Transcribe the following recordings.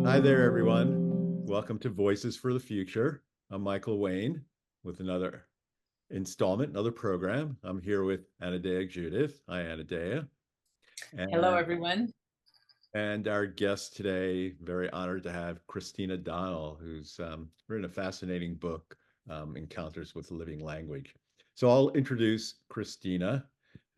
Hi there, everyone. Welcome to Voices for the Future. I'm Michael Wayne with another installment, another program. I'm here with Anadea Judith. Hi, Anadea. Hello, And, everyone. and our guest today, very honored to have Christina Donnell, who's written a fascinating book, Encounters with Living Language. So I'll introduce Christina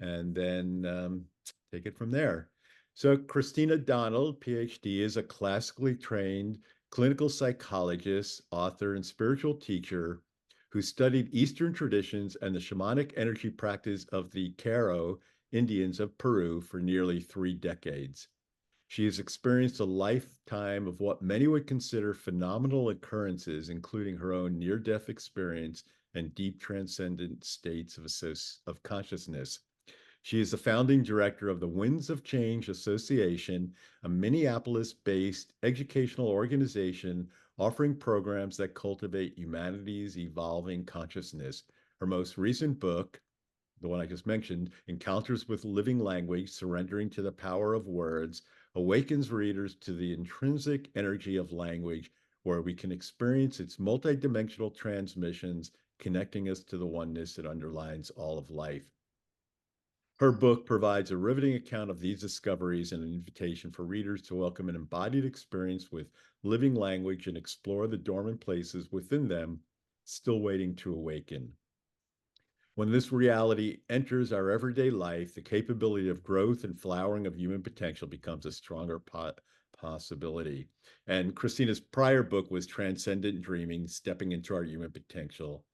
and then take it from there. So Christina Donnell, PhD, is a classically trained clinical psychologist, author, and spiritual teacher who studied Eastern traditions and the shamanic energy practice of the Q'ero Indians of Peru for nearly 3 decades. She has experienced a lifetime of what many would consider phenomenal occurrences, including her own near-death experience and deep transcendent states of consciousness. She is the founding director of the Winds of Change Association, a Minneapolis-based educational organization offering programs that cultivate humanity's evolving consciousness. Her most recent book, the one I just mentioned, Encounters with Living Language, Surrendering to the Power of Words, awakens readers to the intrinsic energy of language, where we can experience its multidimensional transmissions, connecting us to the oneness that underlies all of life. Her book provides a riveting account of these discoveries and an invitation for readers to welcome an embodied experience with living language and explore the dormant places within them still waiting to awaken. When this reality enters our everyday life, the capability of growth and flowering of human potential becomes a stronger possibility. And Christina's prior book was Transcendent Dreaming, Stepping into Our Human Potential.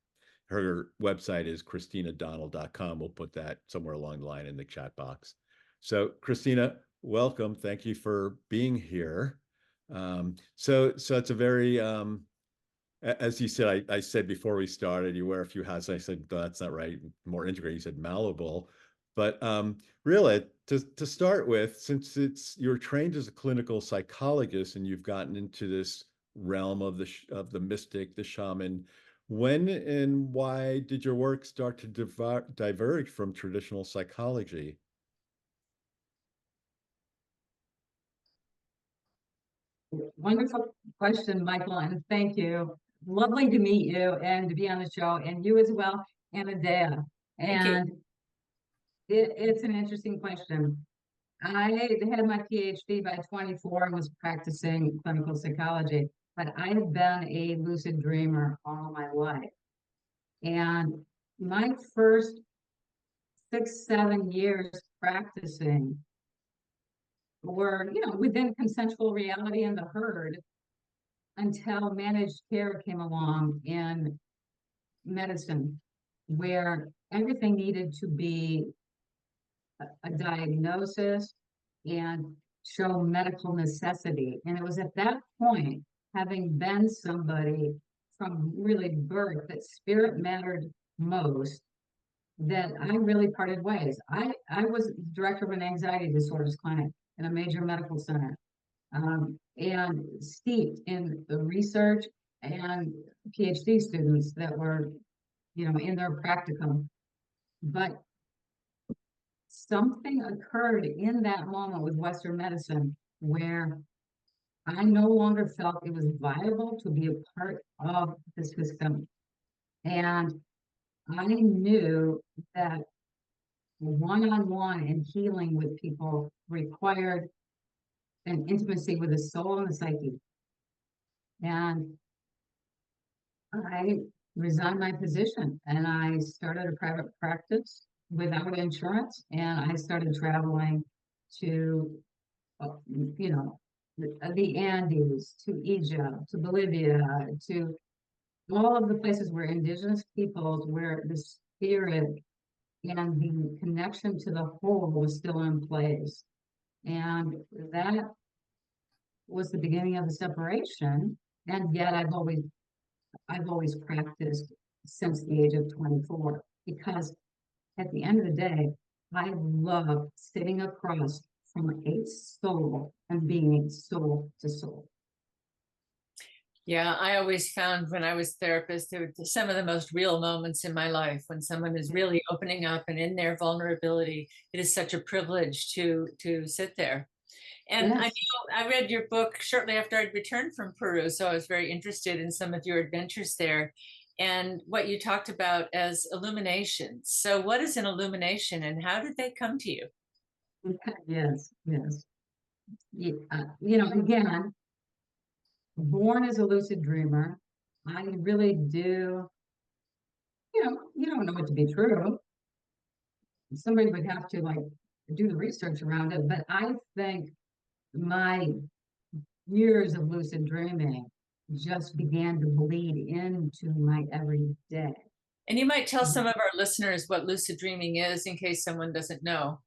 Her website is christinadonnell.com. We'll put that somewhere along the line in the chat box. So Christina, welcome. Thank you for being here. So it's a very as you said, I said before we started, you wear a few hats. I said, no, that's not right. More integrated. You said malleable. But really, to start with, since you're trained as a clinical psychologist and you've gotten into this realm of the mystic, the shaman, when and why did your work start to diverge from traditional psychology? Wonderful question, Michael, and thank you. Lovely to meet you and to be on the show, and you as well, Anadea. Thank you. And it's an interesting question. I had my PhD by 24 and was practicing clinical psychology, but I have been a lucid dreamer all my life. And my first 6, 7 years practicing were, within consensual reality in the herd until managed care came along in medicine, where everything needed to be a diagnosis and show medical necessity. And it was at that point, having been somebody from really birth, that spirit mattered most, that I really parted ways. I was director of an anxiety disorders clinic in a major medical center, and steeped in the research and PhD students that were, in their practicum. But something occurred in that moment with Western medicine where I no longer felt it was viable to be a part of the system. And I knew that one-on-one and healing with people required an intimacy with the soul and the psyche. And I resigned my position and I started a private practice without insurance. And I started traveling to, the Andes, to Egypt, to Bolivia, to all of the places where indigenous peoples, where the spirit and the connection to the whole was still in place. And that was the beginning of the separation. And yet I've always practiced since the age of 24, because at the end of the day, I love sitting across from a soul and being soul to soul. Yeah, I always found when I was therapist, there were some of the most real moments in my life when someone is really opening up and in their vulnerability. It is such a privilege to sit there. And I Yes. know I read your book shortly after I'd returned from Peru, so I was very interested in some of your adventures there and what you talked about as illuminations. So, what is an illumination and how did they come to you? Yes, yes. You know, again, born as a lucid dreamer, I really do, you don't know it to be true. Somebody would have to like do the research around it, but I think my years of lucid dreaming just began to bleed into my everyday. And you might tell some of our listeners what lucid dreaming is in case someone doesn't know.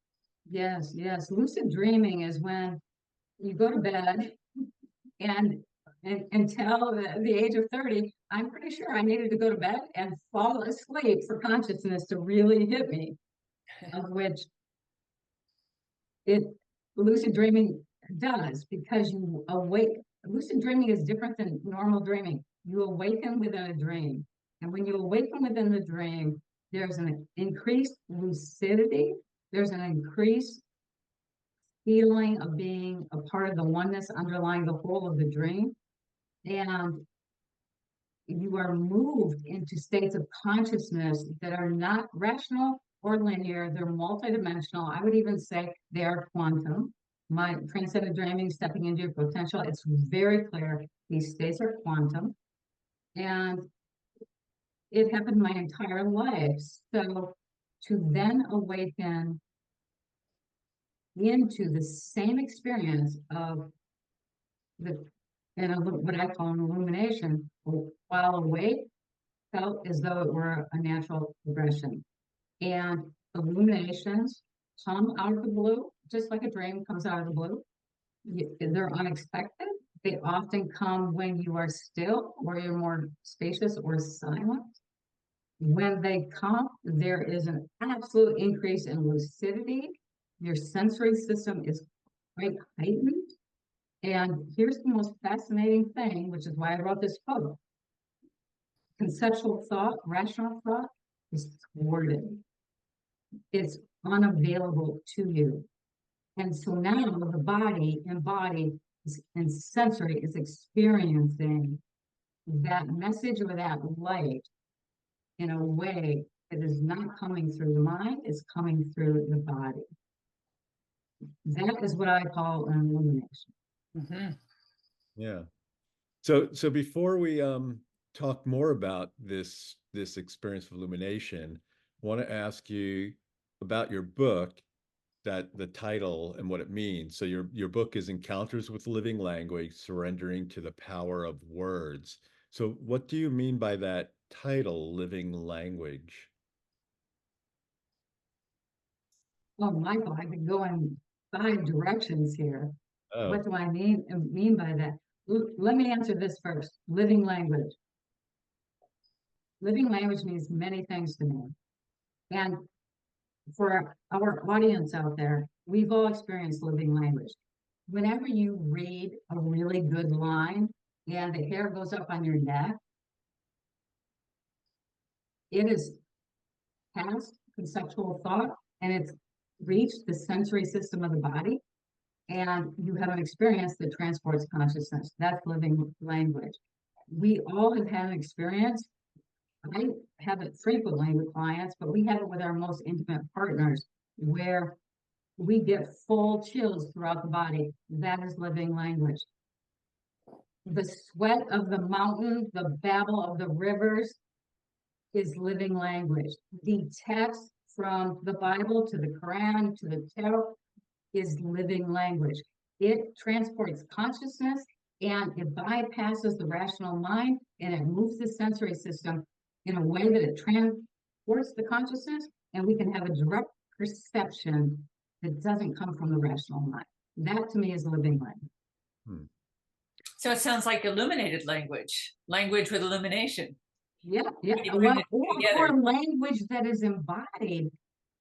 Yes, yes. Lucid dreaming is when you go to bed and until the age of 30, I'm pretty sure I needed to go to bed and fall asleep for consciousness to really hit me, of which it lucid dreaming does, because you awake. Lucid dreaming is different than normal dreaming. You awaken within a dream. And when you awaken within the dream, there's an increased lucidity, there's an increased feeling of being a part of the oneness underlying the whole of the dream. And you are moved into states of consciousness that are not rational or linear, they're multidimensional. I would even say they are quantum. My transcendent dreaming, stepping into your potential, it's very clear these states are quantum. And it happened my entire life. So to then awaken into the same experience of the what I call an illumination while awake felt as though it were a natural progression. And illuminations come out of the blue, just like a dream comes out of the blue. They're unexpected. They often come when you are still, or you're more spacious or silent. When they come, there is an absolute increase in lucidity. Your sensory system is quite heightened. And here's the most fascinating thing, which is why I wrote this book. Conceptual thought, rational thought is thwarted. It's unavailable to you. And so now the body embodied and sensory is experiencing that message or that light in a way that is not coming through the mind, it's coming through the body. That is what I call an illumination. Mm-hmm. Yeah. So before we talk more about this experience of illumination, I want to ask you about your book, that the title and what it means. So your book is Encounters with Living Language, Surrendering to the Power of Words. So what do you mean by that title, Living Language? Oh, Michael, I could go in 5 directions here. Oh, What do I mean by that? Let me answer this first. Living language. Living language means many things to me. And for our audience out there, we've all experienced living language. Whenever you read a really good line and the hair goes up on your neck, it is past conceptual thought and it's reached the sensory system of the body. And you have an experience that transports consciousness. That's living language. We all have had an experience. I have it frequently with clients, but we have it with our most intimate partners where we get full chills throughout the body. That is living language. The sweat of the mountain, the babble of the rivers is living language. The text from the Bible to the Quran to the Tarot is living language. It transports consciousness and it bypasses the rational mind and it moves the sensory system in a way that it transports the consciousness, and we can have a direct perception that doesn't come from the rational mind. That to me is living language. hmm. So it sounds like illuminated language, language with illumination. Yeah, yeah. You bring it Or together. language that is embodied.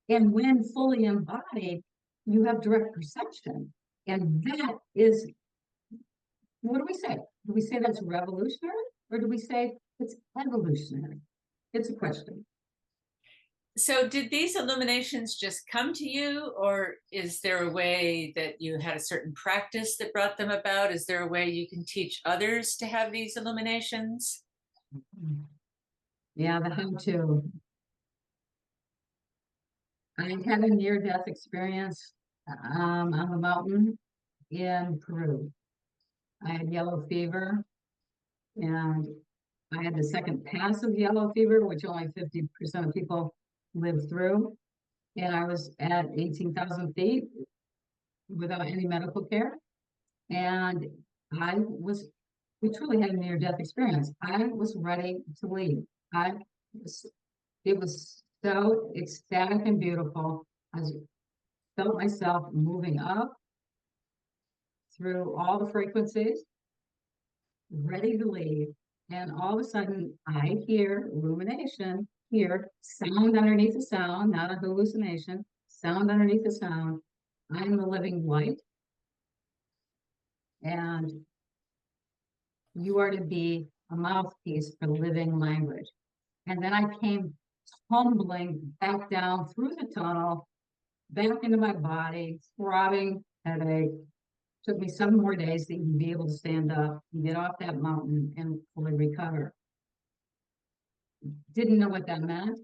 And when fully embodied, you have direct perception. And that is, what do we say? Do we say that's revolutionary or do we say it's evolutionary? It's a question. So did these illuminations just come to you, or is there a way that you had a certain practice that brought them about? Is there a way you can teach others to have these illuminations? Yeah, the how-to. I had a near-death experience on the mountain in Peru. I had yellow fever, and I had the second pass of yellow fever, which only 50% of people live through. And I was at 18,000 feet without any medical care. And we truly had a near-death experience. I was ready to leave. I was, it was so ecstatic and beautiful. I felt myself moving up through all the frequencies, ready to leave. And all of a sudden, I hear illumination, hear sound underneath the sound, not a hallucination, sound underneath the sound. I'm the living light, and you are to be a mouthpiece for living language. And then I came tumbling back down through the tunnel, back into my body, throbbing headache. Took me 7 more days to even be able to stand up and get off that mountain and fully recover. Didn't know what that meant.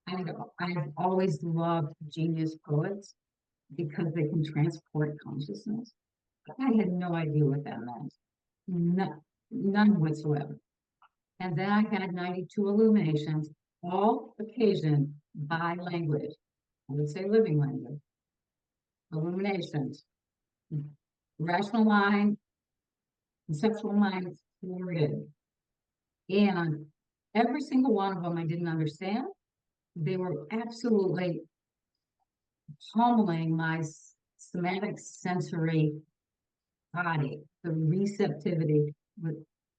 I've always loved genius poets because they can transport consciousness. I had no idea what that meant. None whatsoever. And then I had 92 illuminations, all occasioned by language. I would say living language. Illuminations. Rational mind, conceptual mind, thwarted. And every single one of them I didn't understand. They were absolutely pummeling my somatic sensory body, the receptivity.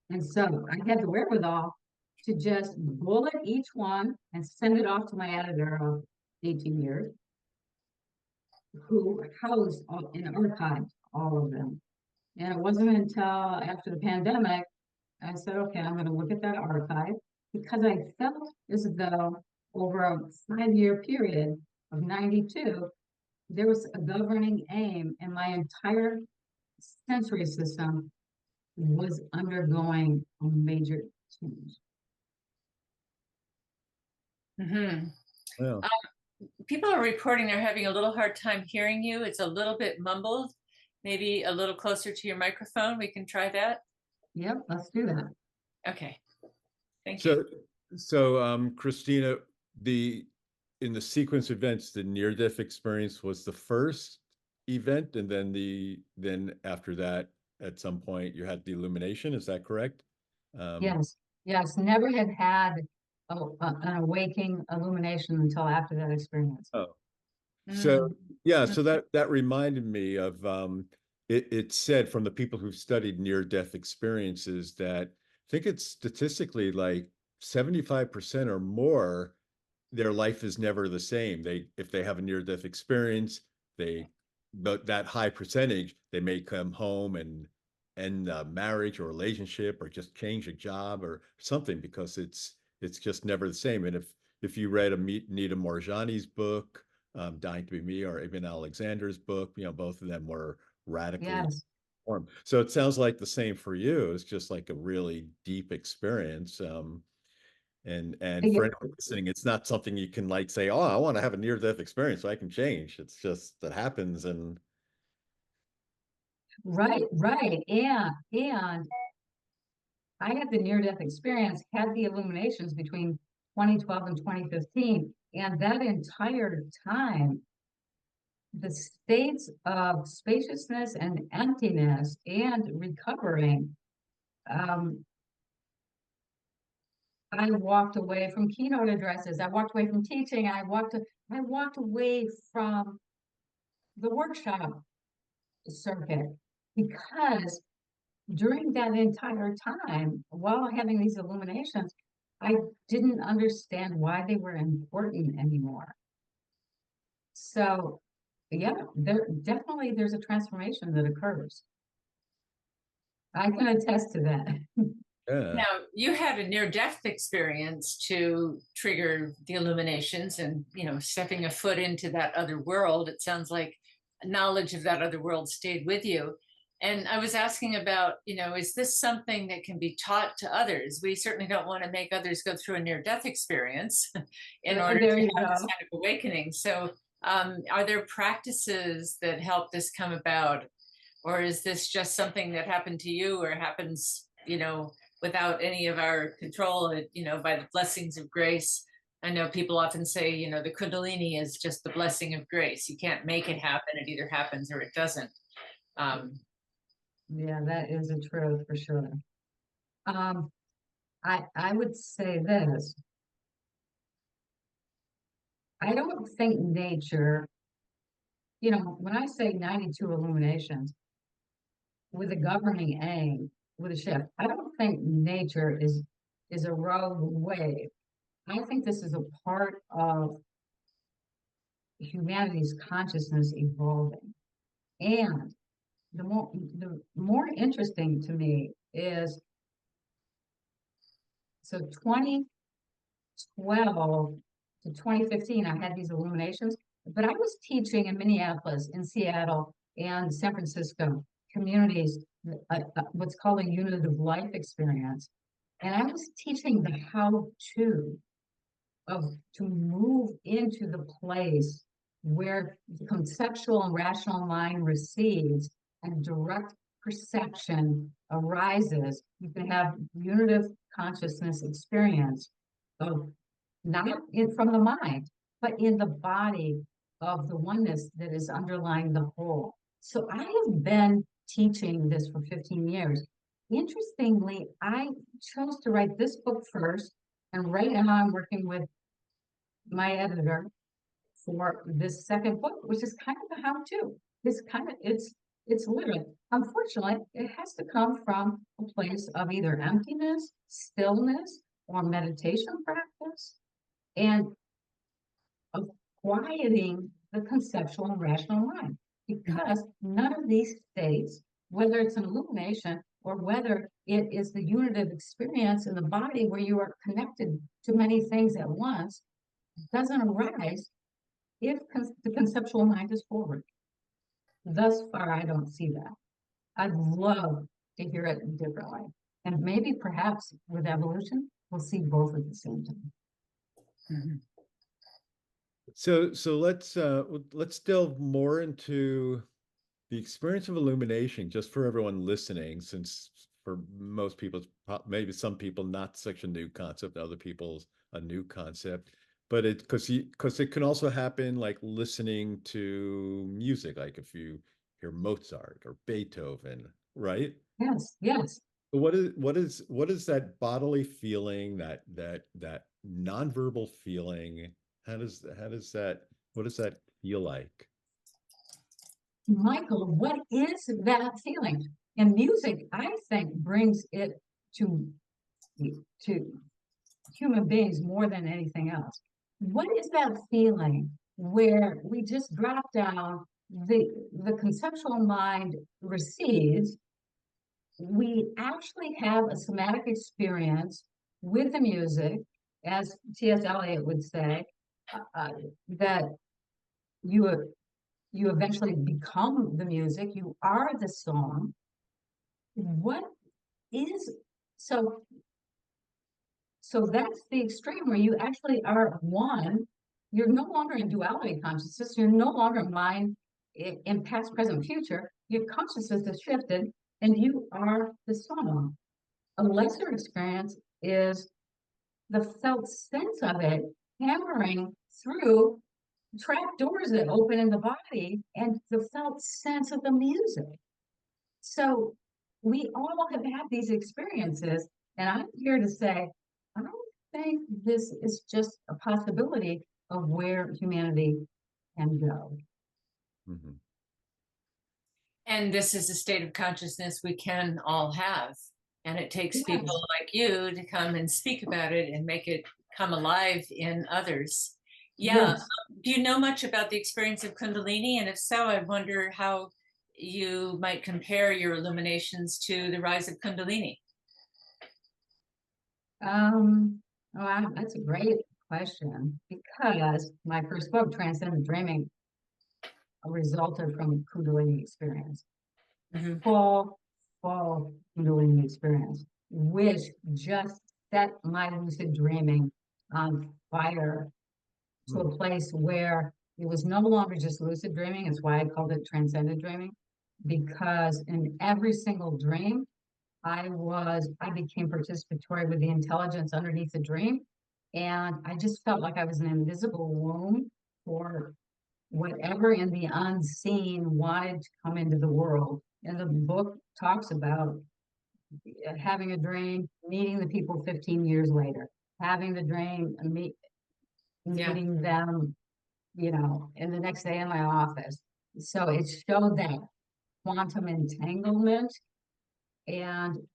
And so I had the wherewithal to just bullet each one and send it off to my editor of 18 years, who housed and archived all of them. And it wasn't until after the pandemic, I said, okay, I'm going to look at that archive, because I felt as though over a 5-year period of 92, there was a governing aim, and my entire sensory system was undergoing a major change. Mm-hmm. Well, People are reporting they're having a little hard time hearing you. It's a little bit mumbled, maybe a little closer to your microphone. We can try that. Yep, let's do that. Okay, thank you. Christina, the in the sequence of events, the near-death experience was the first event, and then after that, at some point, you had the illumination. Is that correct? Yes, yes, never had an awakening illumination until after that experience. Oh, so Mm. yeah, so that reminded me of it said from the people who've studied near-death experiences that I think it's statistically like 75% or more, their life is never the same. If they have a near-death experience, but that high percentage, they may come home and end a marriage or relationship or just change a job or something, because it's just never the same. And if you read Nita Morjani's book, Dying to Be Me, or even Alexander's book, both of them were radically Yes, transformed. So it sounds like the same for you. It's just like a really deep experience. And for anyone listening, it's not something you can like say, oh, I want to have a near-death experience so I can change. It's just that happens. And right, right. And I had the near-death experience, had the illuminations between 2012 and 2015. And that entire time, the states of spaciousness and emptiness and recovering, I walked away from keynote addresses. I walked away from teaching. I walked away from the workshop circuit, because during that entire time, while having these illuminations, I didn't understand why they were important anymore. So yeah, there's a transformation that occurs. I can attest to that. Yeah. Now, you had a near-death experience to trigger the illuminations and, stepping a foot into that other world. It sounds like knowledge of that other world stayed with you. And I was asking about, is this something that can be taught to others? We certainly don't want to make others go through a near-death experience in order There to you have this go. kind of awakening. So, are there practices that help this come about? Or is this just something that happened to you or happens, without any of our control, by the blessings of grace? I know people often say, the Kundalini is just the blessing of grace. You can't make it happen. It either happens or it doesn't. Yeah, that is the truth for sure. I would say this. I don't think nature, when I say 92 illuminations with a governing aim, with a shift, I don't think nature is a rogue wave. I think this is a part of humanity's consciousness evolving. And the more interesting to me is, so 2012 to 2015, I had these illuminations, but I was teaching in Minneapolis, in Seattle, and San Francisco communities, what's called a unit of life experience. And I was teaching the how-to to move into the place where the conceptual and rational mind recedes and direct perception arises. You can have unitive consciousness experience of not from the mind, but in the body of the oneness that is underlying the whole. So I have been teaching this for 15 years. Interestingly, I chose to write this book first, and right now I'm working with my editor for this second book, which is kind of a how-to. It's literally, unfortunately, it has to come from a place of either emptiness, stillness, or meditation practice, and of quieting the conceptual and rational mind. Because none of these states, whether it's an illumination or whether it is the unitive experience in the body where you are connected to many things at once, doesn't arise if the conceptual mind is forward. Thus far, I don't see that. I'd love to hear it differently. And maybe perhaps with evolution, we'll see both at the same time. Mm-hmm. So let's delve more into the experience of illumination, just for everyone listening, since for most people, maybe some people, not such a new concept, other people's a new concept, but because it can also happen like listening to music, like if you hear Mozart or Beethoven, right? Yes, yes. What is that bodily feeling, that nonverbal feeling? What does that feel like? Michael, what is that feeling? And music, I think, brings it to human beings more than anything else. What is that feeling where we just drop down, the conceptual mind recedes, we actually have a somatic experience with the music, as T.S. Eliot would say, that you eventually become the music, you are the song. What is so so that's the extreme where you actually are one. You're no longer in duality consciousness, you're no longer mind in past, present, future. Your consciousness has shifted and you are the song. A lesser experience is the felt sense of it hammering through trap doors that open in the body and the felt sense of the music. So we all have had these experiences, and I'm here to say, I think this is just a possibility of where humanity can go. Mm-hmm. And this is a state of consciousness we can all have. And it takes Yes. people like you to come and speak about it and make it come alive in others. Yeah. Yes. Do you know much about the experience of Kundalini? And if so, I wonder how you might compare your illuminations to the rise of Kundalini. Wow, that's a great question because my first book, Transcendent Dreaming, resulted from Kundalini experience. Mhm. Full Kundalini experience, which just set my lucid dreaming on fire to a place where it was no longer just lucid dreaming. It's why I called it transcendent dreaming, because in every single dream, I became participatory with the intelligence underneath the dream. And I just felt like I was an invisible womb for whatever in the unseen wanted to come into the world. And the book talks about having a dream, meeting the people 15 years later, having the dream, Yeah. meeting them, in the next day in my office. So it showed that quantum entanglement. And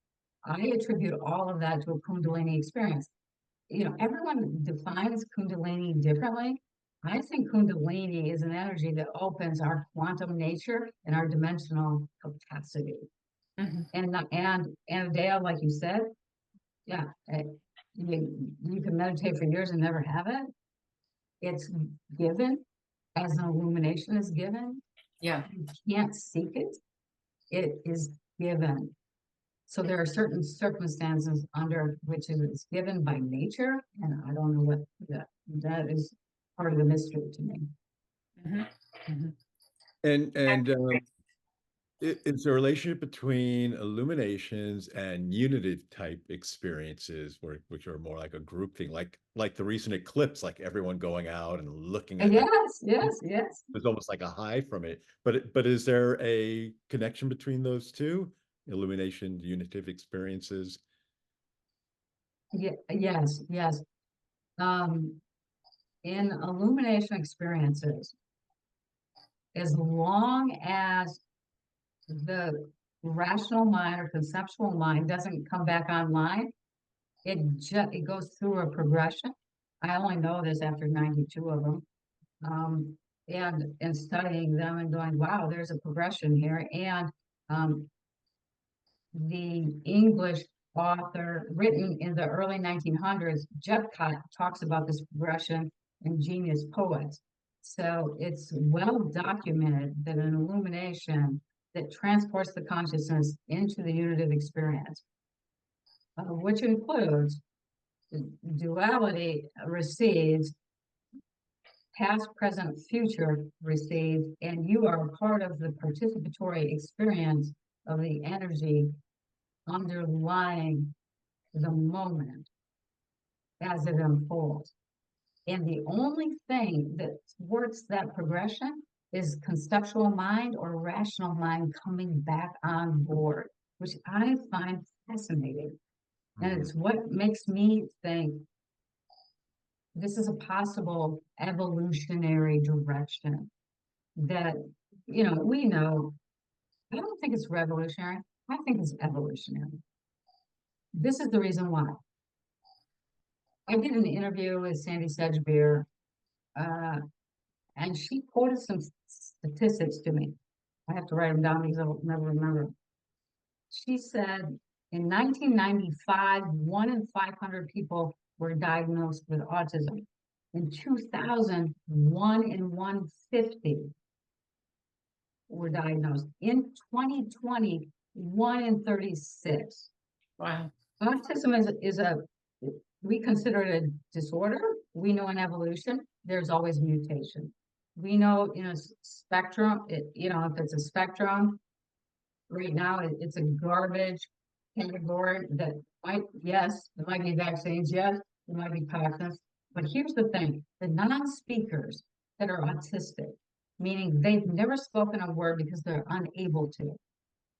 I attribute all of that to a Kundalini experience. Everyone defines Kundalini differently. I think Kundalini is an energy that opens our quantum nature and our dimensional capacity. Mhm. And Dale, like you said, yeah, you can meditate for years and never have it. It's given as an illumination is given. Yeah. You can't seek it. It is given. So there are certain circumstances under which it is given by nature, and I don't know what that is part of the mystery to me. Mhm. Mhm. And is the relationship between illuminations and unitive type experiences, which are more like a group thing, like the recent eclipse, like everyone going out and looking at it. Yes. There's almost like a high from it. But is there a connection between those two? Illumination, unitive experiences? Yes. Um, in illumination experiences, as long as the rational mind or conceptual mind doesn't come back online, it goes through a progression. I only know this after 92 of them. And studying them and going, wow, there's a progression here. And um, the English author written in the early 1900s, Jeffcott, talks about this progression in Genius Poets. So it's well documented that an illumination that transports the consciousness into the unitive experience, which includes duality recedes, past, present, future recedes, and you are a part of the participatory experience of the energy underlying the moment as it unfolds. And the only thing that thwarts that progression is conceptual mind or rational mind coming back on board, which I find fascinating. And it's what makes me think this is a possible evolutionary direction that, we know. I don't think it's revolutionary. I think it's evolutionary. This is the reason why. I did an interview with Sandy Sedgbeer, uh, and she quoted some statistics to me. I have to write them down because I'll never remember. She said in 1995, 1 in 500 people were diagnosed with autism. In 2000, 1 in 150 were diagnosed. In 2020, 1 in 36. Wow. Autism we consider it a disorder. We know in evolution, there's always mutation. We know in a spectrum, if it's a spectrum, right now it's a garbage category that yes, there might be vaccines, yes, there might be toxins. But here's the thing, the non-speakers that are autistic, meaning they've never spoken a word because they're unable to,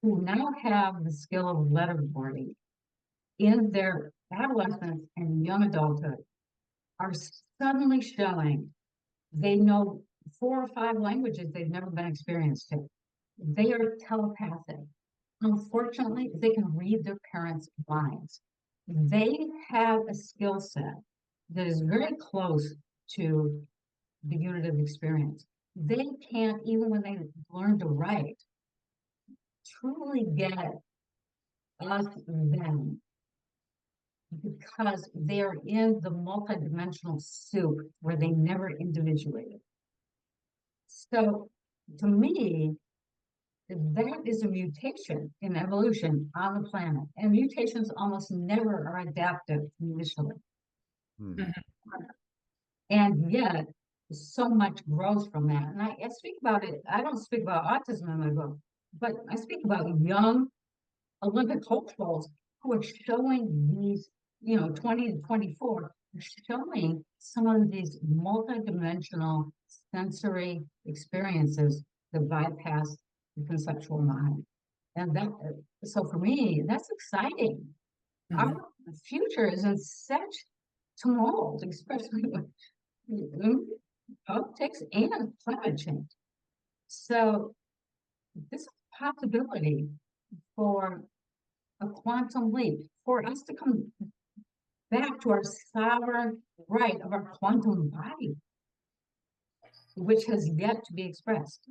who now have the skill of letterboarding in their adolescence and young adulthood, are suddenly showing they know 4 or 5 languages they've never been experienced to. They are telepathic. Unfortunately, they can read their parents' minds. They have a skill set that is very close to the unitive experience. They can't, even when they learn to write, truly get us them. because they're in the multidimensional soup where they never individuated. So to me, that is a mutation in evolution on the planet. And mutations almost never are adaptive initially. Hmm. Mhm. And yet, so much grows from that. And I speak about it, I don't speak about autism in my book, but I speak about young Olympic hopefuls who are showing these, 20 to 24, showing some of these multidimensional sensory experiences that bypass the conceptual mind. And that, so for me, that's exciting. Our Mhm. future is in such tumult, especially with politics and climate change. So this is a possibility for a quantum leap, for us to come back to our sovereign right of our quantum body, which has yet to be expressed.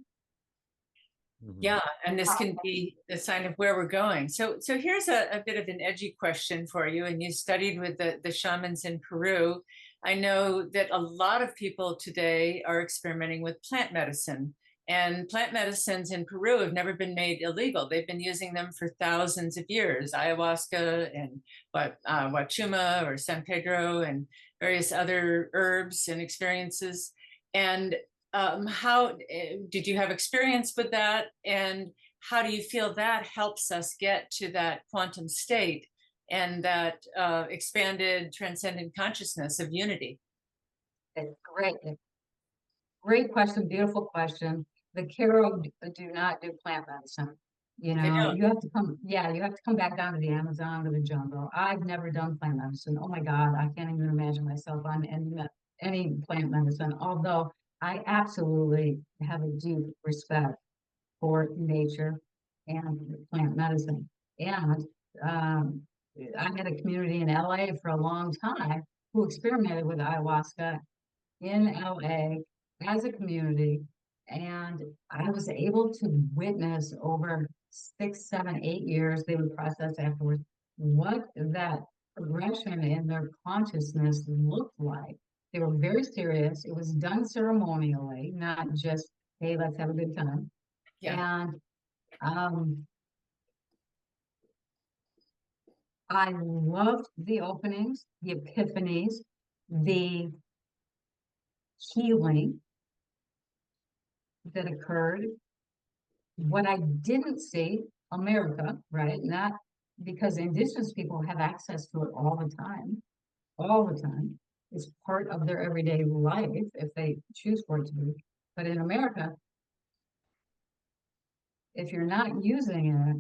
Mhm. Yeah, and this can be a sign of where we're going. So here's a bit of an edgy question for you. And you studied with the shamans in Peru. I know that a lot of people today are experimenting with plant medicine. And plant medicines in Peru have never been made illegal. They've been using them for thousands of years. Ayahuasca and Wachuma or San Pedro and various other herbs and experiences. And how did you have experience with that, and how do you feel that helps us get to that quantum state and that expanded transcendent consciousness of unity? It's great. Great question, beautiful question. The Kero do not do plant medicine. They don't. You have to come, yeah, you have to come back down to the Amazon, to the jungle. I've never done plant medicine. Oh my God, I can't even imagine myself on any plant medicine, although I absolutely have a deep respect for nature and plant medicine. And um, I had a community in LA for a long time who experimented with ayahuasca in LA as a community. And I was able to witness over 6, 7, 8 years, they would process afterwards, what that progression in their consciousness looked like. They were very serious. It was done ceremonially, not just, hey, let's have a good time. Yeah. And um, I loved the openings, the epiphanies, the healing that occurred. What I didn't see, America, right? Not because indigenous people have access to it all the time, all the time. It's part of their everyday life if they choose for it to be. But in America, if you're not using it,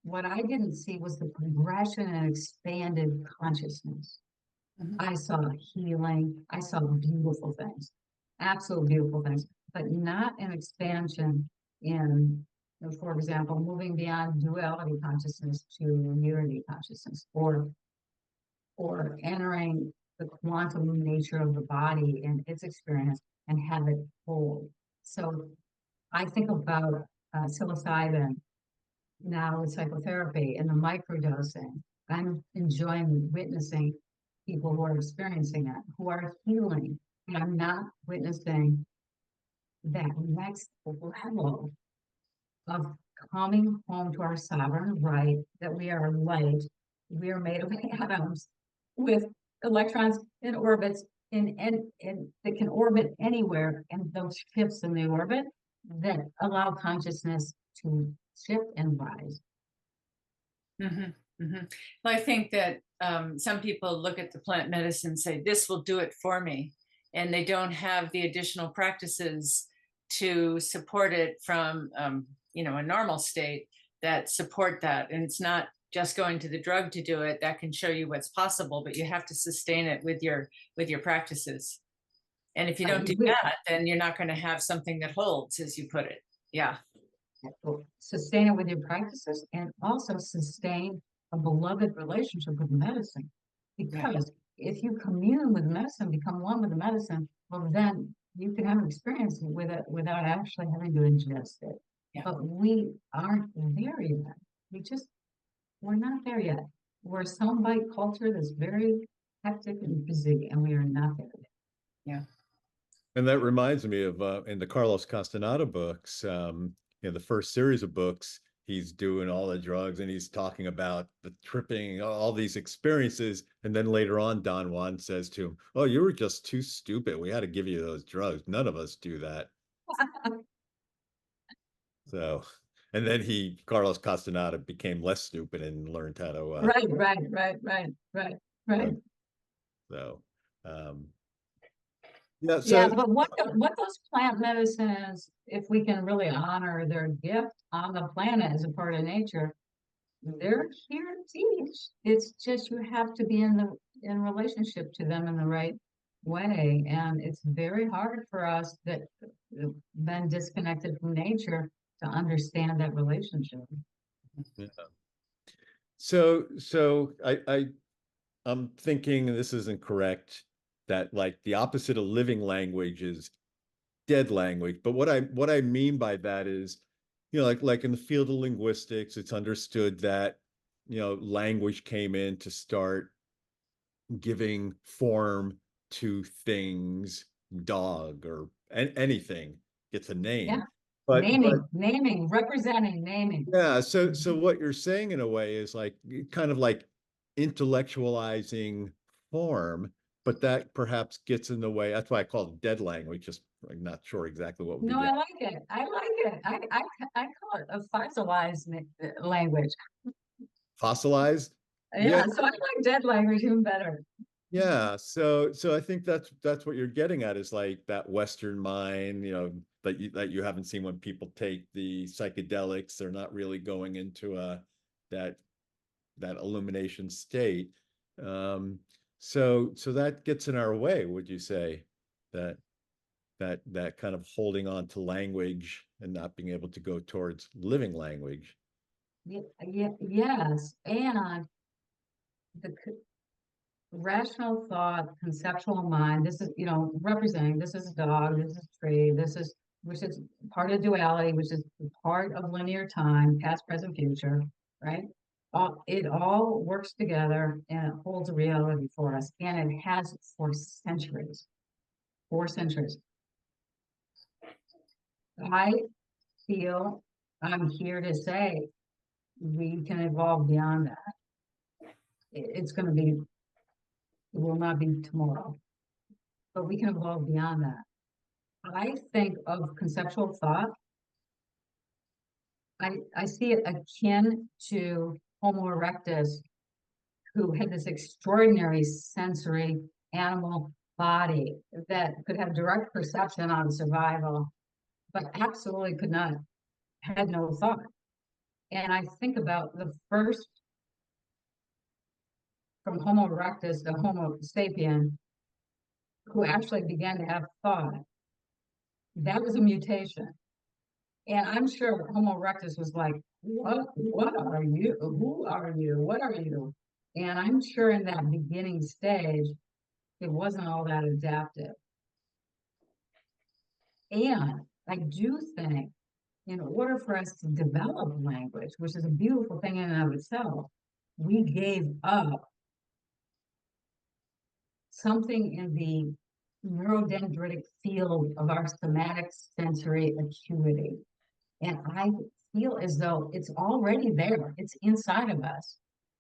what I didn't see was the progression and expanded consciousness. Mhm. I saw healing, I saw beautiful things, absolute beautiful things, but not an expansion in, for example, moving beyond duality consciousness to unity consciousness, or entering the quantum nature of the body and its experience and have it hold. So I think about psilocybin now with psychotherapy and the microdosing. I'm enjoying witnessing people who are experiencing that, who are healing. And I'm not witnessing that next level of coming home to our sovereign right that we are light, we are made of atoms with electrons in orbits in that can orbit anywhere, and those shifts in the orbit that allow consciousness to shift and rise. Mhm. Mhm. Well, I think that some people look at the plant medicine and say, this will do it for me. And they don't have the additional practices to support it from, a normal state that support that. And it's not just going to the drug to do it. That can show you what's possible, but you have to sustain it with your practices. And if you don't do that, then you're not going to have something that holds, as you put it. Yeah. Sustain it with your practices and also sustain a beloved relationship with medicine. Because if you commune with medicine, become one with the medicine, well, then you can have an experience with it without actually having to ingest it. Yeah. But we aren't there yet. We just We're not there yet. We're a soundbite culture that's very hectic and busy, and we are not there yet. Yeah. And that reminds me of in the Carlos Castaneda books, the first series of books, he's doing all the drugs and he's talking about the tripping, all these experiences. And then later on, Don Juan says to him, "Oh, you were just too stupid. We had to give you those drugs. None of us do that." So, and then Carlos Castaneda became less stupid and learned how to, Right. so, um, yeah, Yeah, so, but what those plant medicines, if we can really honor their gift on the planet as a part of nature, they're here to teach. It's just you have to be in relationship to them in the right way. And it's very hard for us that been disconnected from nature to understand that relationship. yeah. I'm thinking this isn't correct, that like the opposite of living language is dead language. But what I mean by that is, like in the field of linguistics, it's understood that, language came in to start giving form to things, dog or anything gets a Yeah. name. But Naming, representing, naming. yeah, so what you're saying in a way is like kind of like intellectualizing form, but that perhaps gets in the way. That's why I call it dead language. Just I'm not sure exactly what would be No, I dead. like it. I like it. I call it a fossilized language. Fossilized. Yeah, Yeah, so I like dead language even better. yeah. So I think that's what you're getting at, is like that Western mind, that you haven't seen when people take the psychedelics. They're not really going into that that illumination state. So that gets in our way, would you say, that that kind of holding on to language and not being able to go towards living language? Yes, and the rational thought, conceptual mind. This is, representing. This is a dog. This is a tree. Which is part of duality, which is part of linear time, past, present, future. Right? It all works together and it holds a reality for us, and it has for centuries. 4 centuries. I feel I'm here to say we can evolve beyond that. It's going to be, it will not be tomorrow, but we can evolve beyond that. I think of conceptual thought. I see it akin to Homo erectus, who had this extraordinary sensory animal body that could have direct perception on survival, but absolutely had no thought. And I think about the first, from Homo erectus to Homo sapien, who actually began to have thought. That was a mutation. And I'm sure Homo erectus was like, what are you? Who are you? What are you? And I'm sure in that beginning stage, it wasn't all that adaptive. And I do think in order for us to develop language, which is a beautiful thing in and of itself, we gave up something in the neurodendritic field of our somatic sensory acuity. And I feel as though it's already there. It's inside of us.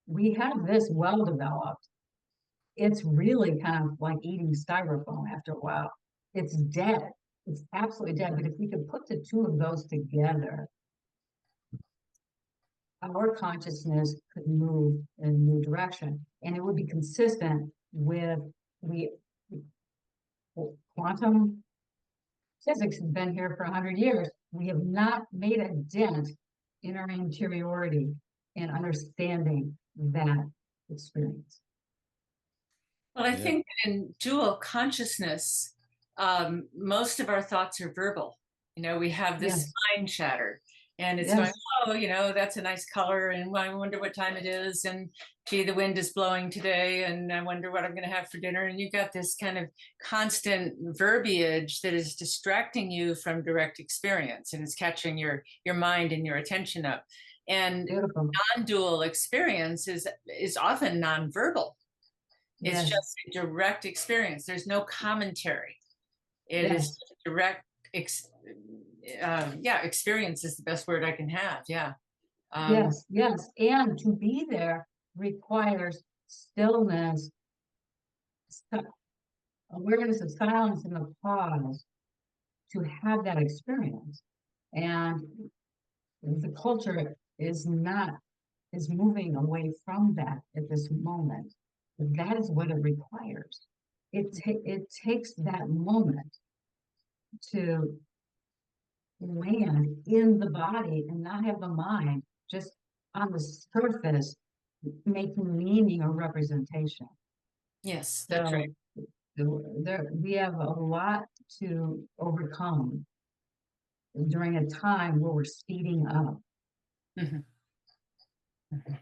We have this well developed. It's really kind of like eating styrofoam after a while. It's dead. It's absolutely dead. But if we could put the two of those together, our consciousness could move in a new direction. And it would be consistent with quantum physics has been here for 100 years. We have not made a dent in our interiority and understanding that experience. Well, I think in dual consciousness, most of our thoughts are verbal. We have this mind chatter, and it's going, oh, that's a nice color, and I wonder what time it is, and gee, the wind is blowing today, and I wonder what I'm going to have for dinner. And you've got this kind of constant verbiage that is distracting you from direct experience, and it's catching your mind and your attention up. And Beautiful. non-dual experience is often nonverbal. It's Yes. just a direct experience. There's no commentary. It is Yes. direct experience is the best word I can have. Yeah. Yes, yes. And to be there requires stillness, awareness of silence and the pause to have that experience. And the culture is moving away from that at this moment. That is what it requires. It takes that moment to land in the body and not have the mind just on the surface making meaning or representation. Yes, that's right. We have a lot to overcome during a time where we're speeding up. Mhm. Mhm.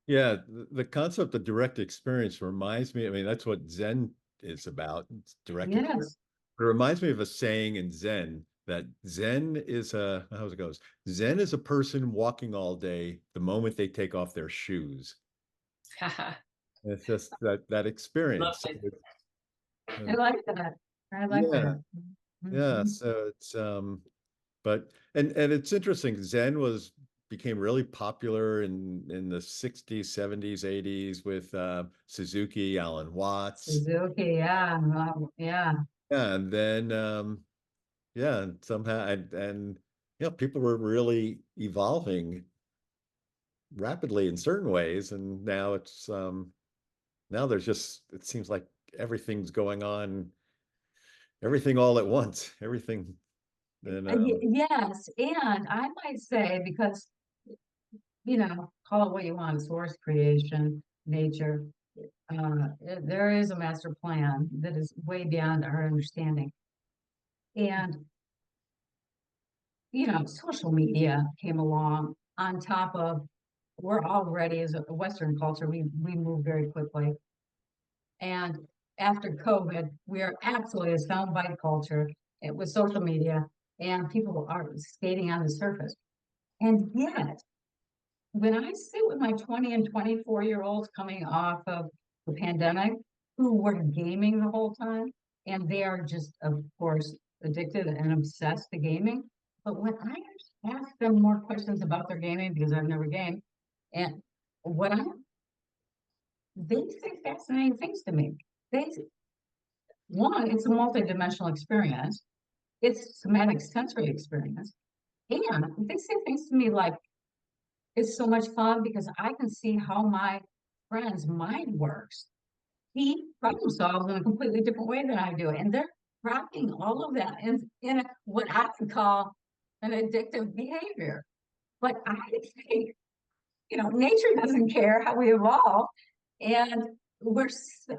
Yeah, the concept of direct experience reminds me, I mean, that's what Zen is about. It's direct experience. Yes, It reminds me of a saying in Zen that Zen is how it goes, Zen is a person walking all day the moment they take off their shoes. It's just that experience. So Lovely. I like that. I like yeah, that. yeah. Mhm. So it's but and it's interesting. Zen became really popular in the 60s, 70s, 80s with Suzuki, Alan Watts. Suzuki, yeah, yeah. Yeah, and then yeah, and somehow and you know, people were really evolving rapidly in certain ways, and now it's now there's just it seems like everything's going on, everything all at once, everything. And Yes, and I might say because call it what you want, source creation, nature. There is a master plan that is way beyond our understanding. And, social media came along on top of, we're already, as a Western culture, we move very quickly. And after COVID, we are absolutely a soundbite culture with social media, and people are skating on the surface. And yet, when I sit with my 20 and 24-year-olds coming off of the pandemic who were gaming the whole time, and they are just, of course, addicted and obsessed to gaming. But when I ask them more questions about their gaming, because I've never gamed, and what I they say fascinating things to me. They One, it's a multidimensional experience. It's somatic sensory experience. And they say things to me like, it's so much fun because I can see how my friend's mind works. He problem solves in a completely different way than I do. And they're dropping all of that in what I would call an addictive behavior. But I think, nature doesn't care how we evolve. And we're so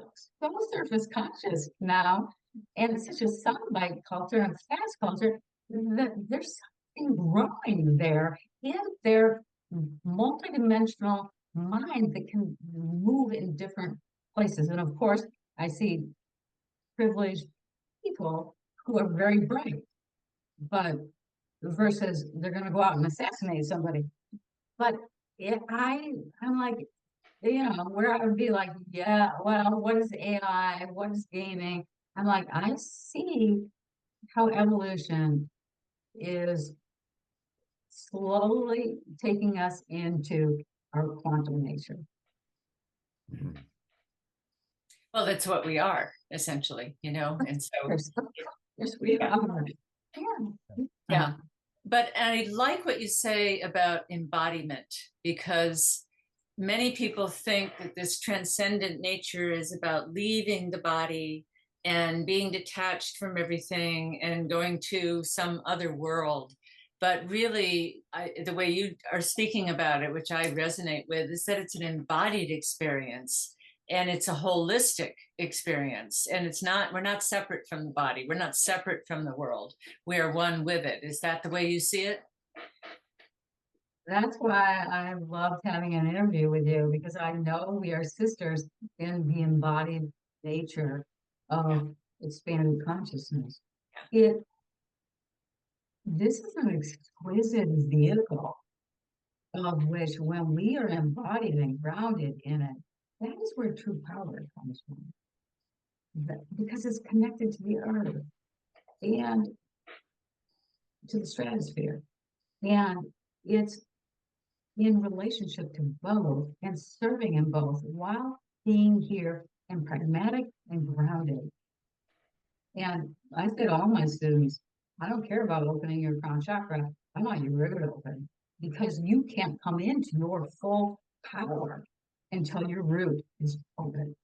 surface conscious now. And it's such a soundbite culture and fast culture that there's something growing there in their multidimensional mind that can move in different places. And of course, I see privileged people who are very bright, but versus they're going to go out and assassinate somebody. But I'm like, where I would be like, yeah, well, what is AI? What is gaming? I'm like, I see how evolution is slowly taking us into our quantum nature. Well, that's what we are essentially, and so Yes, we yeah. are. Yeah. Yeah. But I like what you say about embodiment, because many people think that this transcendent nature is about leaving the body and being detached from everything and going to some other world. But really, the way you are speaking about it, which I resonate with, is that it's an embodied experience and it's a holistic experience. And we're not separate from the body. We're not separate from the world. We are one with it. Is that the way you see it? That's why I loved having an interview with you, because I know we are sisters in the embodied nature of expanded consciousness. This is an exquisite vehicle of which when we are embodied and grounded in it, that is where true power comes from. Because it's connected to the earth and to the stratosphere. And it's in relationship to both and serving in both while being here and pragmatic and grounded. And I say to all my students, I don't care about opening your crown chakra. I want your root open because you can't come into your full power until your root is open.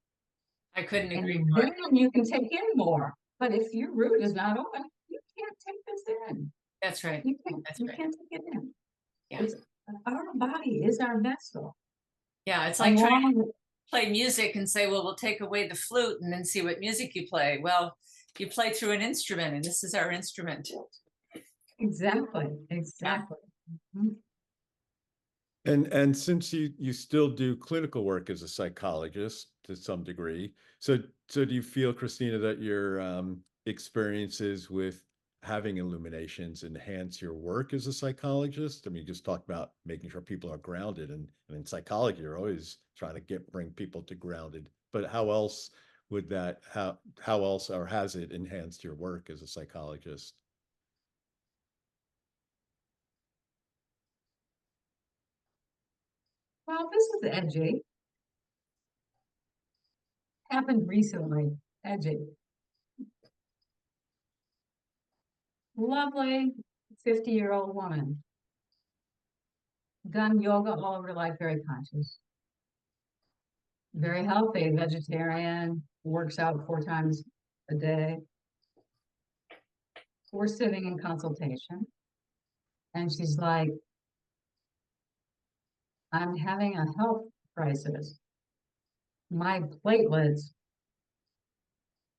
I couldn't And agree more. then you can take in more. But if your root is not open, you can't take this in. That's right. You can't. That's You right. can't take it in. Yeah. It's, our body is our vessel. Yeah, it's like trying Along to play music and say, well, we'll take away the flute and then see what music you play. Well, you play through an instrument, and this is our instrument. Exactly. Exactly. Mhm. And since you still do clinical work as a psychologist to some degree, so do you feel, Christina, that your experiences with having illuminations enhance your work as a psychologist? I mean, you just talked about making sure people are grounded, and in psychology, you're always trying to bring people to grounded. But how else would that how else or has it enhanced your work as a psychologist? Well, this is edgy. Happened recently. Edgy. Lovely 50-year-old woman. Done yoga all over her life, very conscious. Very healthy, vegetarian, works out 4 times a day. We're sitting in consultation. And she's like, I'm having a health crisis. My platelets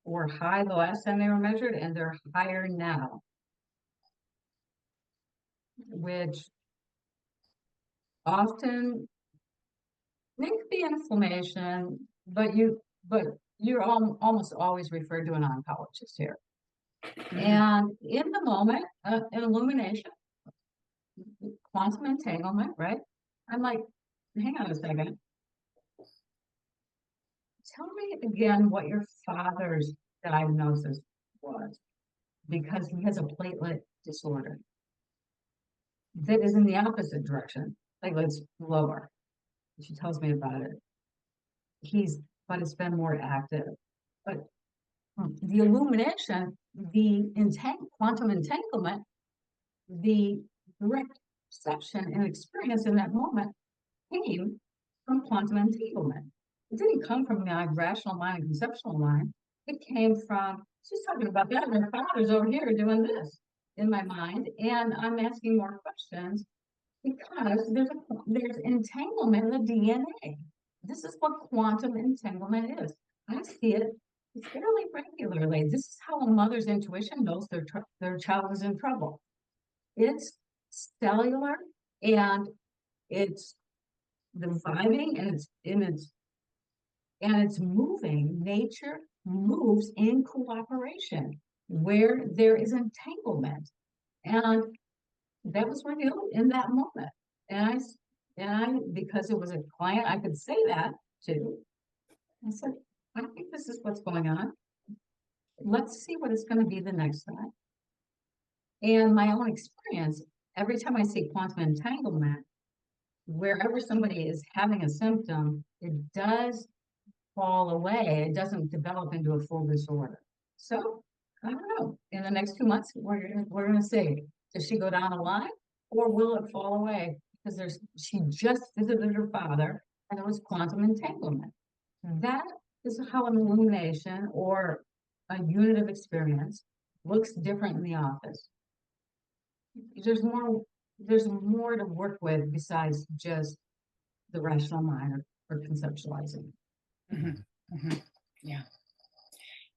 were high the last time they were measured, and they're higher now, which often may be inflammation, but you're almost always referred to an oncologist here. And in the moment, an illumination, quantum entanglement, right? I'm like, hang on a second. Tell me again what your father's diagnosis was, because he has a platelet disorder that is in the opposite direction, platelets lower. She tells me about it. But it's been more active. But the illumination, quantum entanglement, the direct perception and experience in that moment came from quantum entanglement. It didn't come from my rational mind and conceptual mind. It came from, she's talking about that, and her father's over here doing this in my mind, and I'm asking more questions because there's entanglement in the DNA. This is what quantum entanglement is. I see it fairly regularly. This is how a mother's intuition knows their child is in trouble. It's cellular, and it's the vibing, and it's moving. Nature moves in cooperation where there is entanglement, and that was revealed in that moment. And because it was a client, I could say that too. I said, I think this is what's going on. Let's see what it's going to be the next time. And my own experience, every time I see quantum entanglement, wherever somebody is having a symptom, it does fall away. It doesn't develop into a full disorder. So I don't know. In the next 2 months, we're gonna see. Does she go down a line, or will it fall away? Because she just visited her father, and it was quantum entanglement. That is how an illumination or a unit of experience looks different in the office. There's more to work with besides just the rational mind or conceptualizing. Yeah.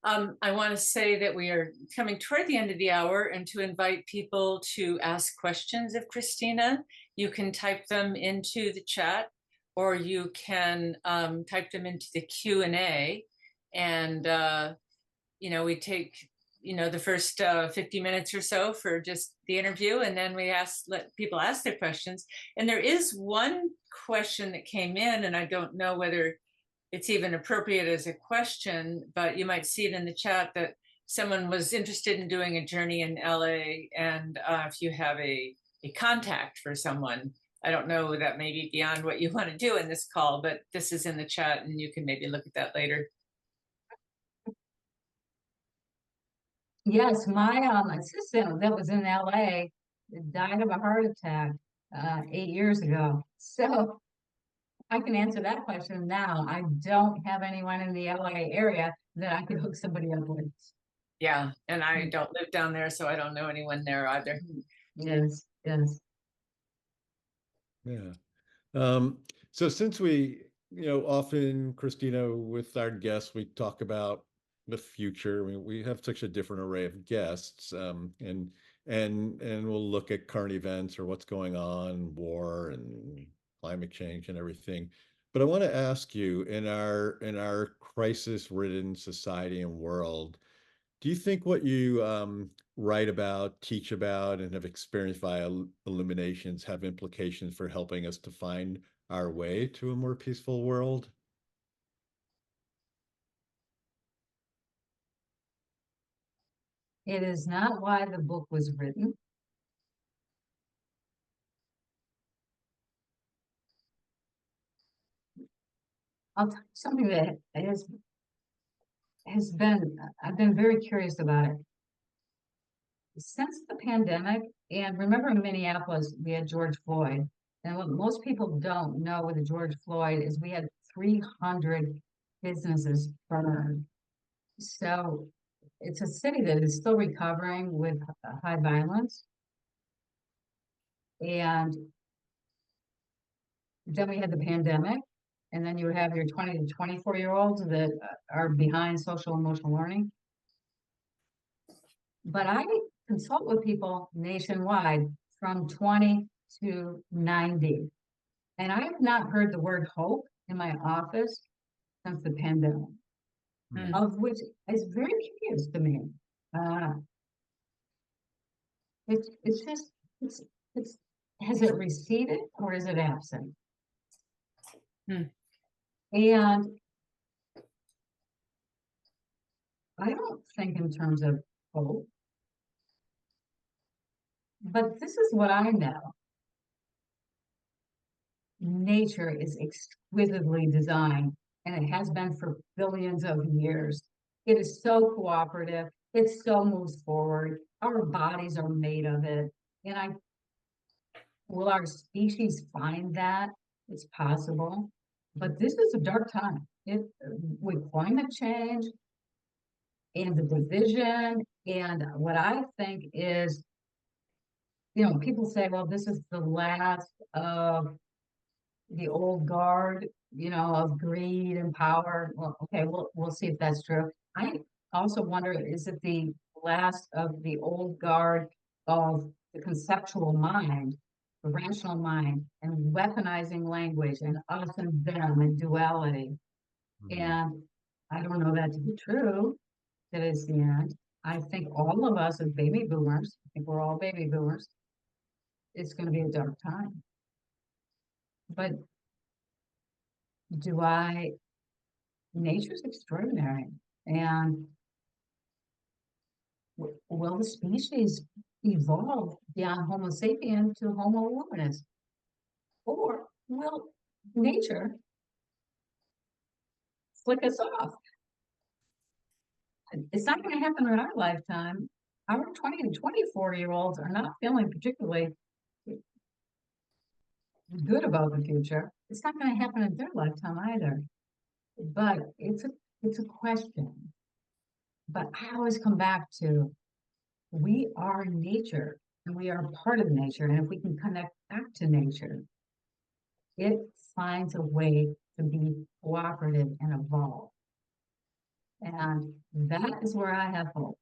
I want to say that we are coming toward the end of the hour, and to invite people to ask questions of Christina. You can type them into the chat, or you can type them into the Q&A. And, we take the first 50 minutes or so for just the interview, and then we let people ask their questions. And there is one question that came in, and I don't know whether it's even appropriate as a question, but you might see it in the chat that someone was interested in doing a journey in LA, and if you have a contact for someone. I don't know, that may be beyond what you want to do in this call, but this is in the chat and you can maybe look at that later. Yes, my assistant that was in LA died of a heart attack 8 years ago. So I can answer that question now. I don't have anyone in the LA area that I could hook somebody up with. Yeah, and I don't live down there, so I don't know anyone there either. Yes, yes. Yeah. So since we, often, Christina, with our guests, we talk about the future. I mean, we have such a different array of guests, and we'll look at current events or what's going on, war and climate change and everything. But I want to ask you, in our crisis-ridden society and world, do you think what you write about, teach about, and have experienced via illuminations have implications for helping us to find our way to a more peaceful world? It is not why the book was written. I'll tell you something that has been, I've been very curious about it. Since the pandemic, and remember in Minneapolis, we had George Floyd. And what most people don't know with the George Floyd is we had 300 businesses burned. So it's a city that is still recovering with high violence. And then we had the pandemic. And then you have your 20 to 24-year-olds that are behind social emotional learning. But I consult with people nationwide from 20 to 90. And I have not heard the word hope in my office since the pandemic, of which is very curious to me. It's just, it's, has it receded or is it absent? And I don't think in terms of hope, but this is what I know. Nature is exquisitely designed, and it has been for billions of years. It is so cooperative. It so moves forward. Our bodies are made of it. And will our species find that? It's possible. But this is a dark time. With climate change and the division, and what I think is, people say, well, this is the last of the old guard, of greed and power. Well, okay, we'll see if that's true. I also wonder, is it the last of the old guard of the conceptual mind, the rational mind, and weaponizing language and us and them and duality? And I don't know that to be true, that is the end. I think all of us as baby boomers, I think we're all baby boomers, it's going to be a dark time. But nature's extraordinary. And will the species evolve beyond Homo sapien to Homo luminous? Or will nature flick us off? It's not going to happen in our lifetime. Our 20 and 24-year-olds are not feeling particularly good about the future. It's not going to happen in their lifetime either. But it's a question. But I always come back to, we are nature and we are part of nature. And if we can connect back to nature, it finds a way to be cooperative and evolve. And that is where I have hope.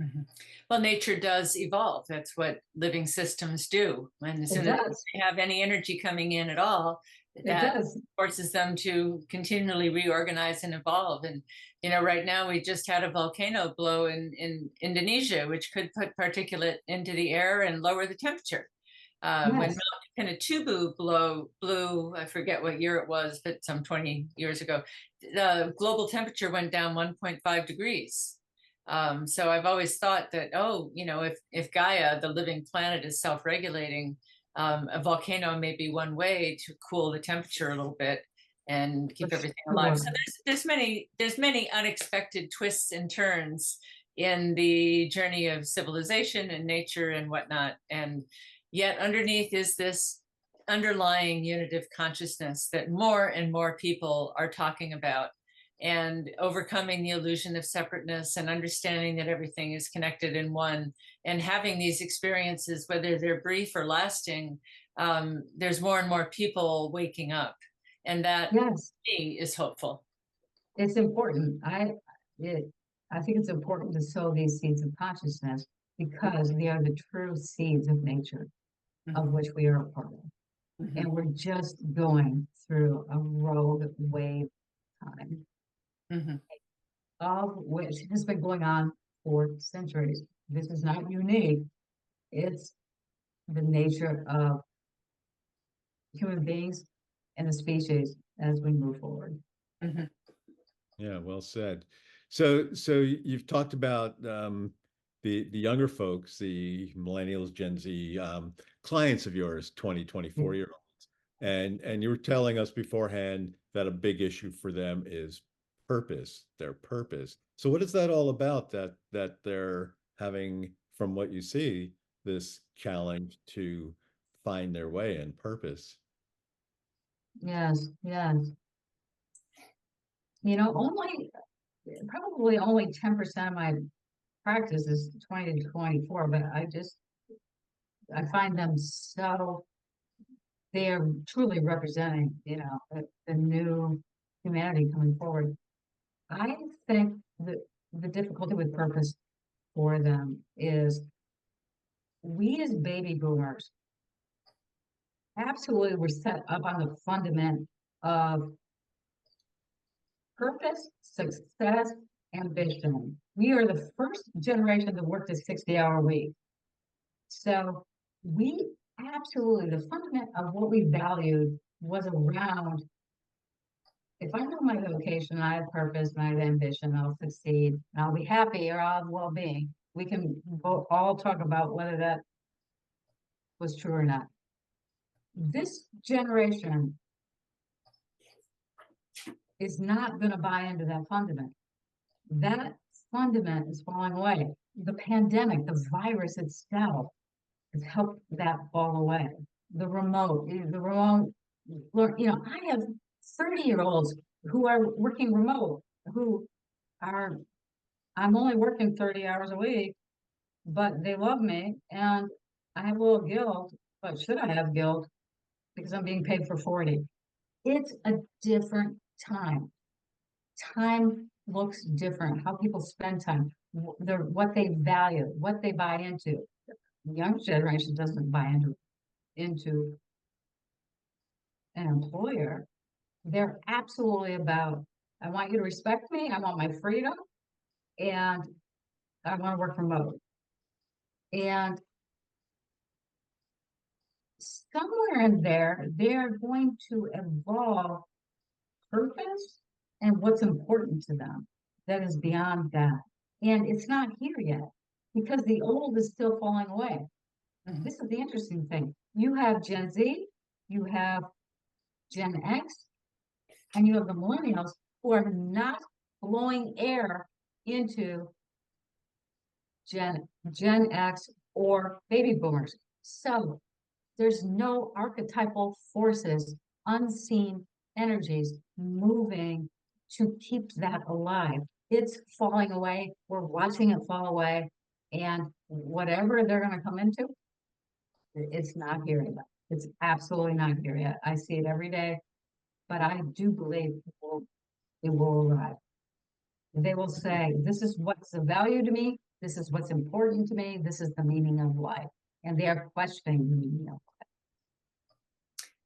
Mhm. Well, nature does evolve. That's what living systems do. And as It soon as does. they have any energy coming in at all, It that does. forces them to continually reorganize and evolve. And, right now we just had a volcano blow in Indonesia, which could put particulate into the air and lower the temperature. When Yes. Mount Pinatubo blew, I forget what year it was, but some 20 years ago, the global temperature went down 1.5 degrees. So I've always thought that, if Gaia, the living planet, is self-regulating, a volcano may be one way to cool the temperature a little bit and keep everything alive. So Sure. there's many unexpected twists and turns in the journey of civilization and nature and whatnot. And yet underneath is this underlying unitive consciousness that more and more people are talking about, and overcoming the illusion of separateness and understanding that everything is connected in one, and having these experiences, whether they're brief or lasting. There's more and more people waking up, and that, Yes. to me, is hopeful. It's important. I think it's important to sow these seeds of consciousness because they are the true seeds of nature of which we are a part of. Mhm. And we're just going through a rogue wave time, Mhm. of which has been going on for centuries. This is not unique. It's the nature of human beings and the species as we move forward. Mhm. Yeah, well said. So you've talked about the younger folks, the millennials, Gen Z, clients of yours, 20, 24-year-olds. And you were telling us beforehand that a big issue for them is purpose, their purpose. So what is that all about, that they're having, from what you see, this challenge to find their way and purpose? Yes, yes. Probably only 10% of my practice is 20 to 24, but I find them so, they are truly representing, the new humanity coming forward. I think that the difficulty with purpose for them is we as baby boomers absolutely were set up on the fundament of purpose, success, ambition. We are the first generation that worked a 60-hour week. So we absolutely, the fundament of what we valued was around, if I know my vocation, I have purpose, and I have ambition, I'll succeed, and I'll be happy, or I'll have well-being. We can all talk about whether that was true or not. This generation is not going to buy into that fundament. That fundament is falling away. The pandemic, the virus itself, has helped that fall away. I have 30-year-olds who are working remote, who are, I'm only working 30 hours a week, but they love me, and I have a little guilt, but should I have guilt? Because I'm being paid for 40. It's a different time. Time looks different. How people spend time, what they value, what they buy into. The younger generation doesn't buy into an employer. They're absolutely about, I want you to respect me, I want my freedom, and I want to work remote. And somewhere in there, they're going to evolve purpose and what's important to them that is beyond that. And it's not here yet because the old is still falling away. Mhm. This is the interesting thing. You have Gen Z, you have Gen X, and you have the millennials who are not blowing air into Gen X or baby boomers. So there's no archetypal forces, unseen energies moving to keep that alive. It's falling away. We're watching it fall away. And whatever they're going to come into, it's not here yet. It's absolutely not here yet. I see it every day, but I do believe it will arrive. They will say, this is what's of value to me. This is what's important to me. This is the meaning of life. And they are questioning the meaning of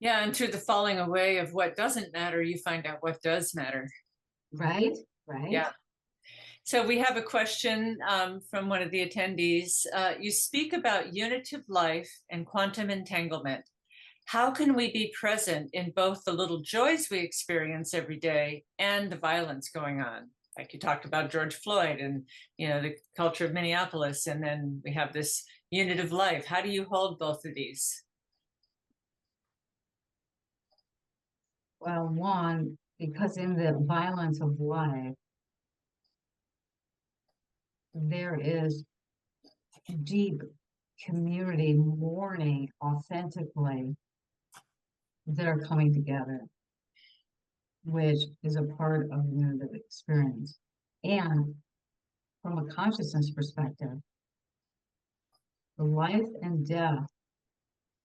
Yeah, and through the falling away of what doesn't matter, you find out what does matter. life. Right? Yeah. So we have a question from one of the attendees. You speak about unitive life and quantum entanglement. How can we be present in both the little joys we experience every day and the violence going on? Like you talked about George Floyd and, you know, the culture of Minneapolis, and then we have this unitive life. How do you hold both of these? Well, one, because in the violence of life, there is deep community mourning authentically that are coming together, which is a part of the unitive experience. And from a consciousness perspective, the life and death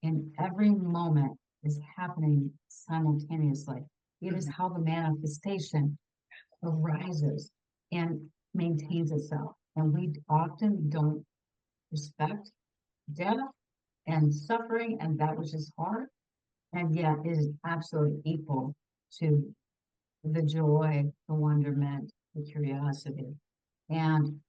in every moment is happening simultaneously. It is how the manifestation arises and maintains itself. And we often don't respect death and suffering and that which is hard, and yet it is absolutely equal to the joy, the wonderment, the curiosity. And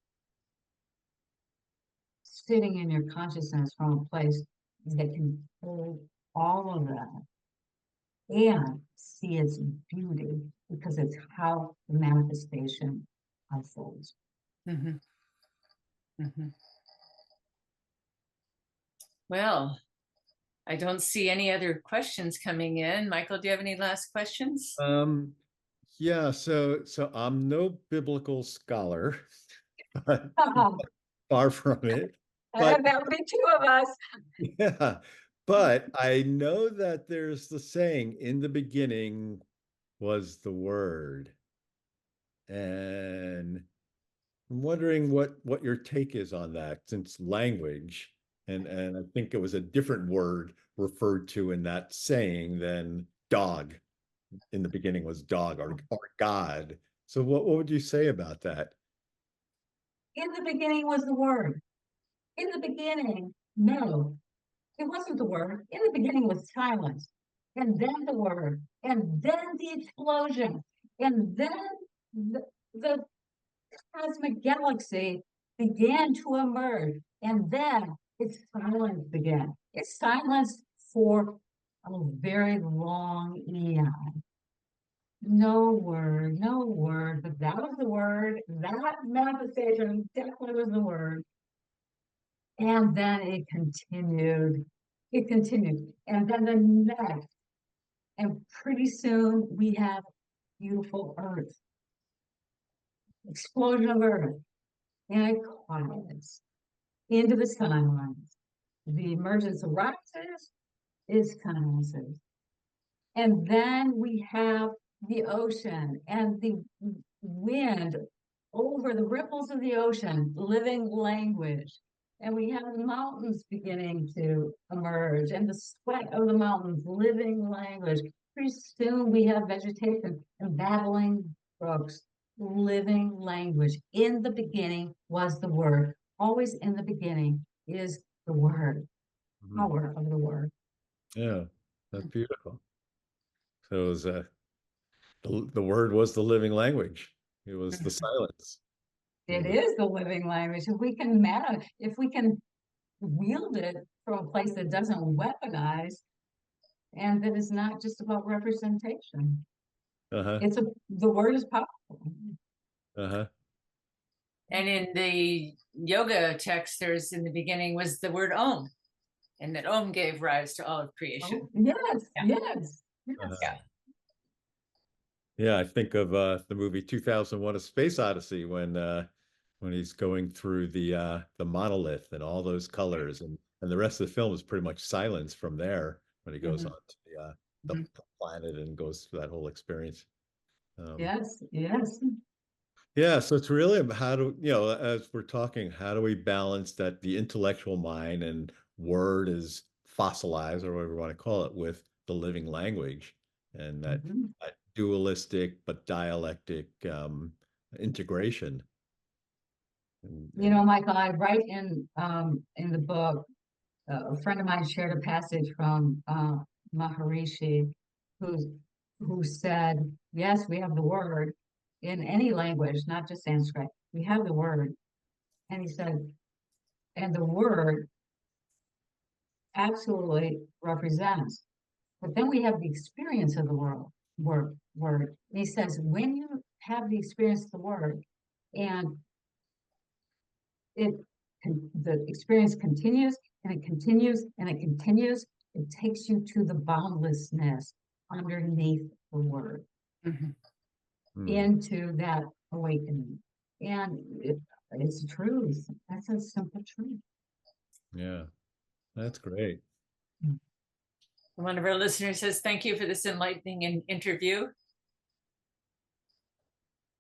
sitting in your consciousness from a place that can hold all of that and see its beauty, because it's how the manifestation unfolds. Mm-hmm. Mm-hmm. Well, I don't see any other questions coming in. Michael, do you have any last questions? Yeah, so I'm no biblical scholar, but Oh, far from it. But that would be two of us. yeah, but I know that there's the saying, in the beginning was the word. And I'm wondering what your take is on that, since language, and I think it was a different word referred to in that saying than dog. In the beginning was dog or God. So what would you say about that? In the beginning was the word. In the beginning, no, it wasn't the word. In the beginning was silence, and then the word, and then the explosion, and then the cosmic galaxy began to emerge, and then its silence began. It's silence for a very long eon. No word, no word, but that was the word. That manifestation definitely was the word. And then it continued. It continued. And then the next. And pretty soon we have beautiful earth, explosion of earth, and it quiets into the silence. The emergence of rises is silences. And then we have the ocean and the wind over the ripples of the ocean, living language. And we have the mountains beginning to emerge and the sweat of the mountains, living language. Pretty soon we have vegetation and babbling brooks, living language. In the beginning was the word. Always in the beginning is the word, power of the word. Yeah, that's beautiful. So it was the word was the living language. It was the silence. It is the living language. If we can wield it from a place that doesn't weaponize and that is not just about representation. Uh-huh. The word is powerful. Uh-huh. And in the yoga text, there's in the beginning was the word Om, and that Om gave rise to all of creation. Oh, yes, Yeah. yes, yes. Yeah. Yeah, I think of the movie 2001: A Space Odyssey when he's going through the monolith and all those colors, and the rest of the film is pretty much silence from there when he goes Mhm. on to the Mhm. planet and goes through that whole experience. Yes, yes. Yeah, so it's really about how do, as we're talking, how do we balance that the intellectual mind and word is fossilized or whatever you want to call it with the living language and Mhm. that dualistic but dialectic integration. You know, Michael, I write in the book, a friend of mine shared a passage from Maharishi, who said, yes, we have the word in any language, not just Sanskrit. We have the word. And he said, and the word absolutely represents. But then we have the experience of the word. And he says, when you have the experience of the word, and the experience continues and it continues and it continues, it takes you to the boundlessness underneath the word, into that awakening. And it's truth. That's a simple truth. Yeah, that's great. One of our listeners says, thank you for this enlightening interview.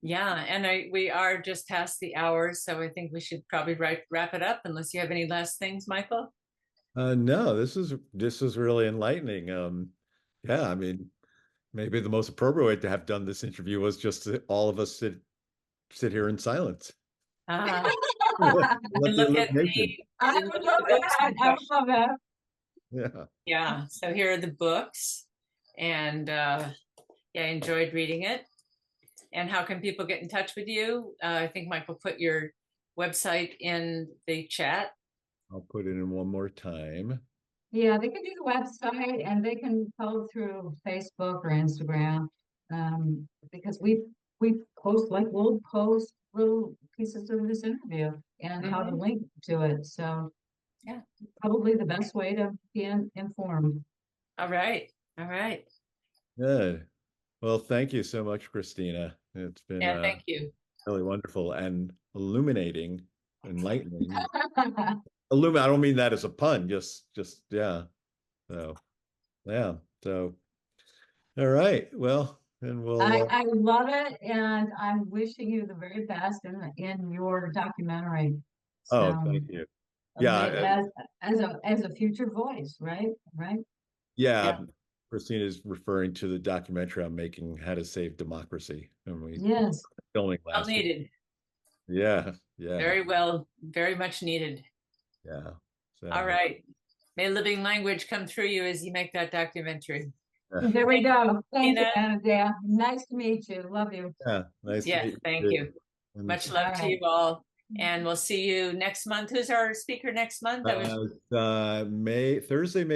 Yeah, and we are just past the hour, so I think we should probably wrap it up, unless you have any last things, Michael. No, this is really enlightening. Yeah, I mean, maybe the most appropriate way to have done this interview was just to all of us sit here in silence. And Let the look at illumination. I and would look love at the books that. and I would love that. Yeah. Yeah, so here are the books, and yeah, I enjoyed reading it. And how can people get in touch with you? I think Michael put your website in the chat. I'll put it in one more time. Yeah, they can do the website and they can follow through Facebook or Instagram, because we post, like, we'll post little pieces of this interview and how to link to it. So yeah, probably the best way to be informed. All right. All right. Good. Well, thank you so much, Christina. It's been Thank you. really wonderful and illuminating, enlightening. I don't mean that as a pun, just yeah. So yeah. So all right. Well, and we'll I love it, and I'm wishing you the very best in your documentary. oh, So, thank you. Yeah. as a future voice, right? Right? Yeah. Christina is referring to the documentary I'm making, How to Save Democracy. And we Yes. filming Well last week. needed. Yeah. Yeah. Very well, very much needed. Yeah. So, All right. May living language come through you as you make that documentary. There we go. Thank you, Tina. Anna. Nice to meet you. Love you. yeah. Nice to Yes, meet thank you. you. And, Much love to you all. And we'll see you next month. Who's our speaker next month? Thursday, May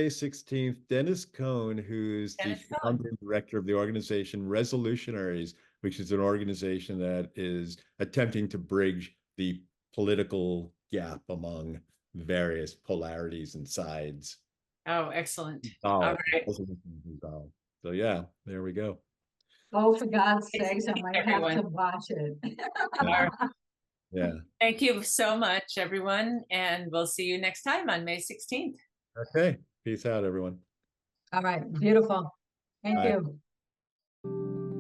16th, Dennis Cohn, who's the Dennis Cohn. founder and director of the organization Resolutionaries, which is an organization that is attempting to bridge the political gap among various polarities and sides. Oh, excellent. All right. So yeah, there we go. Oh, for God's sakes, I might have Everyone. to watch it. Yeah. Thank you so much, everyone. And we'll see you next time on May 16th. Okay. Peace out, everyone. All right. Beautiful. Thank Bye. you.